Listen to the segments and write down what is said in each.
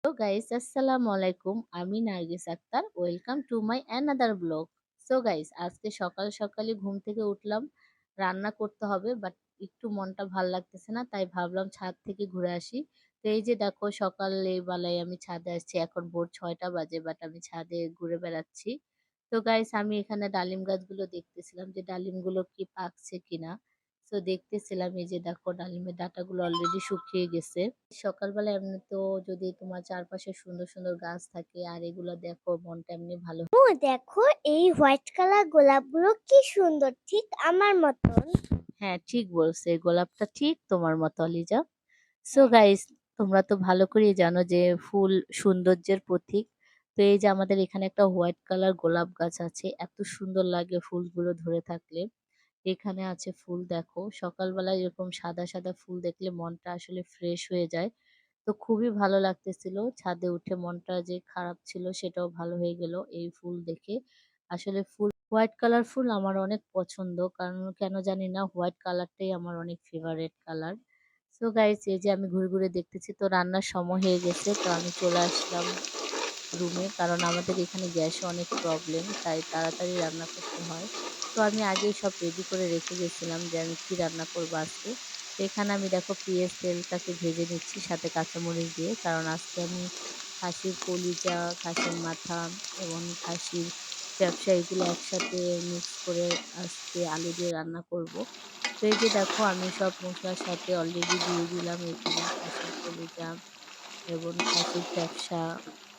Hello guys, আসসালামু আলাইকুম। আমি Nargis Akter. Welcome to my another blog. So guys, আজকে সকাল সকালই ঘুম থেকে উঠলাম। রান্না করতে হবে, বাট একটু মনটা ভাল লাগতেছে না, তাই ভাবলাম ছাদ থেকে ঘুরে আসি। তো এই যে দেখো, সকালে বেলায় আমি ছাদে আসছি। এখন ভোর ৬টা বাজে, বাট আমি ছাদে ঘুরে বেড়াচ্ছি। তো গাইস, আমি এখানে ডালিম গাছগুলো দেখতেছিলাম যে ডালিমগুলো কি পাকছে কিনা। তো দেখতেছিলাম, এই যে দেখো ডালিমের ডাঁটাগুলো অলরেডি শুকিয়ে গেছে। সকালবেলা এমনি তো যদি তোমার চারপাশে সুন্দর সুন্দর গাছ থাকে আর এগুলো দেখো, মনটা এমনি ভালো। ও দেখো, এই হোয়াইট কালার গোলাপগুলো কি সুন্দর, ঠিক আমার মতন। হ্যাঁ, ঠিক বলছে, এই গোলাপটা ঠিক তোমার মতো লিজা। সো হ্যাঁ। গাইস, তোমরা তো ভালো করেই জানো যে ফুল সৌন্দর্যের প্রতীক। তো এই যে আমাদের এখানে একটা হোয়াইট কালার গোলাপ গাছ আছে, এত সুন্দর লাগে ফুলগুলো ধরে থাকলে। এখানে আছে ফুল, দেখো সকালবেলা এরকম সাদা সাদা ফুল দেখলে মনটা আসলে ফ্রেশ হয়ে যায়। তো খুবই ভালো লাগতেছিল, ছাদে উঠে মনটা যে খারাপ ছিল সেটাও ভালো হয়ে গেল এই ফুল দেখে। আসলে ফুল হোয়াইট কালার ফুল আমার অনেক পছন্দ, কারণ কেন জানি না, হোয়াইট কালারটাই আমার অনেক ফেভারিট কালার। সো গাইস, এই যে আমি ঘুরে ঘুরে দেখতেছি, তো রান্নার সময় হয়ে গেছে, তো আমি চলে আসলাম রুমে, কারণ আমাদের এখানে গ্যাসে অনেক প্রবলেম, তাই তাড়াতাড়ি রান্না করতে হয়। তো আমি আগেই সব রেডি করে রেখে গেছিলাম যে আমি কি রান্না করবো আজকে। তো এখানে আমি দেখো পেঁয়াজ তেলটাকে ভেজে নিচ্ছি সাথে কাঁচামরিচ দিয়ে, কারণ আজকে আমি খাসির কলিজা, খাসির মাথা এবং খাসির ব্যবসা এগুলো একসাথে মিক্স করে আজকে আলু দিয়ে রান্না করব। তো এই যে দেখো, আমি সব মশলার সাথে অলরেডি দিয়ে দিলাম এখানে খাসির কলিজা এবং খাসির ফ্যাপসা,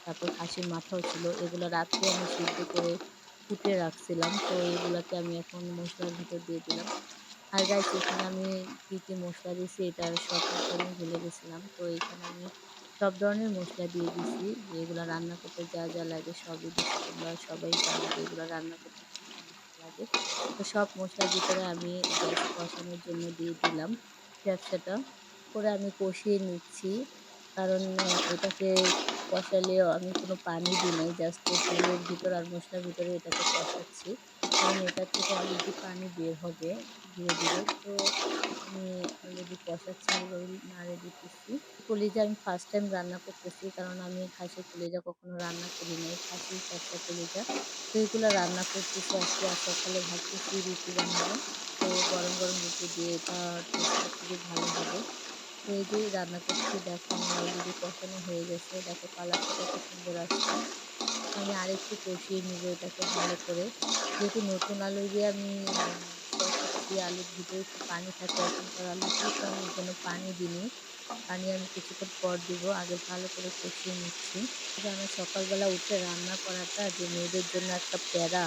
তারপর খাসির মাথাও ছিল। এগুলো রাত্রে আমি সিদ্ধ করে ফুটিয়ে রাখছিলাম। তো এগুলাকে আমি এখন মসলার ভিতর দিয়ে দিলাম। আর গাইস, এখানে আমি কি কি মসলা দিছি এটা শর্ট করতে আমি ভুলে গেছিলাম। তো এখানে আমি সব ধরনের মসলা দিয়ে দিছি, যে এগুলা রান্না করতে যা যা লাগে সবই দিছি। তোমরা সবাই জানো যে এগুলা রান্না করতে কি কি মসলা লাগে। তো সব মসলার ভিতরে আমি জাস্ট কষানোর জন্য দিয়ে দিলাম ব্যবসাটা, করে আমি কষিয়ে নিচ্ছি। কারণ এটাকে কষালেও আমি কোনো পানি দিই নাই। জাস্ট তেলের ভিতর আর মসলার ভিতরে এটাকে কষাচ্ছি। কারণ এটার থেকে অলরেডি পানি বের হবে ধীরে ধীরে। তো আমি অলরেডি কষাচ্ছি, এভাবে নাড়ে দিতেছি। কলিজা আমি ফার্স্ট টাইম রান্না করতেছি, কারণ আমি খাসির কলিজা কখনো রান্না করি নাই। খাসির ফ্যাপসা কলিজা। তো এগুলো রান্না করতেছি আজকে, আর সকালে ভাবতেছি রুটি বানাবো। তো গরম গরম রুটি দিয়ে এটা টেস্টটা খুবই ভালো হবে। তো এই যে রান্না করছি, দেখো আমার অলরেডি কষানো হয়ে গেছে। দেখো কালারটা কত সুন্দর আসছে। আমি আরেকটু কষিয়ে নিব এটাকে ভালো করে। যেহেতু নতুন আলু দিয়ে আমি কষাচ্ছি, আলুর ভিতরে একটু পানি থাকে এখনকার আলুতে, তো আমি এজন্য পানি দিইনি। পানি আমি কিছুক্ষণ পর দিব। আগে ভালো করে কষিয়ে নিচ্ছি। জানো, সকালবেলা উঠে রান্না করাটা যে মেয়েদের জন্য একটা প্যারা,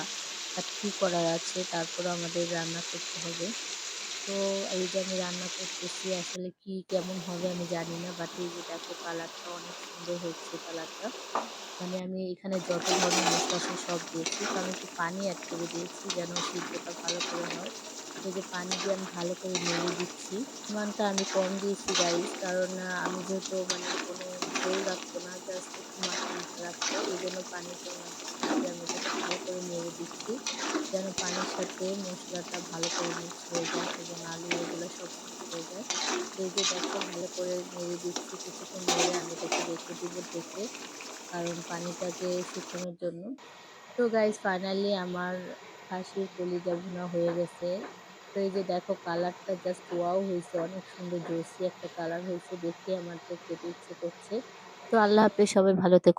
আর কি করার আছে, তারপরেও আমাদের রান্না করতে হবে। তো এই যে আমি রান্না করতেছি, আসলে কি কেমন হবে আমি জানি না, বাট এই যে দেখো কালারটা অনেক সুন্দর হচ্ছে কালারটা। মানে আমি এখানে যত ধরনের মসলা আছে সব দিয়েছি। তো আমি একটু পানি এড করে দিয়েছি যেন সিদ্ধটা ভালো করে হয়। তো এই যে পানি দিয়ে আমি ভালো করে নেড়ে দিচ্ছি। পরিমাণটা আমি কম দিয়েছি গাইস, কারণ আমি যেহেতু মানে কোনো ঝোল রাখবো না, জাস্ট একটু মাখা মাখা রাখবো। এজন্য পানির পরিমাণটা কম দিয়ে আমি এটাকে ভালো করে নেড়ে দিচ্ছি। যেন পানির সাথে মসলাটা ভালো করে মিক্স হয়ে যায় এবং আলু এগুলো সব মিক্স হয়ে যায়। তো এই যে দেখো ভালো করে নেড়ে দিচ্ছি। কিছুক্ষণ নেড়ে আমি এটাকে রেখে দিব ঢেকে। কারণ পানিটাকে শুকানোর জন্য। তো গাইস, ফাইনালি আমার খাসির কলিজা ভুনা হয়ে গেছে। তো এই যে দেখো কালারটা জাস্ট ওয়াও হইছে। অনেক সুন্দর জুসি একটা কালার হয়েছে। দেখে আমার তো খেতে ইচ্ছে করছে। তো আল্লাহ হাফেজ, সবাই ভালো থেকো।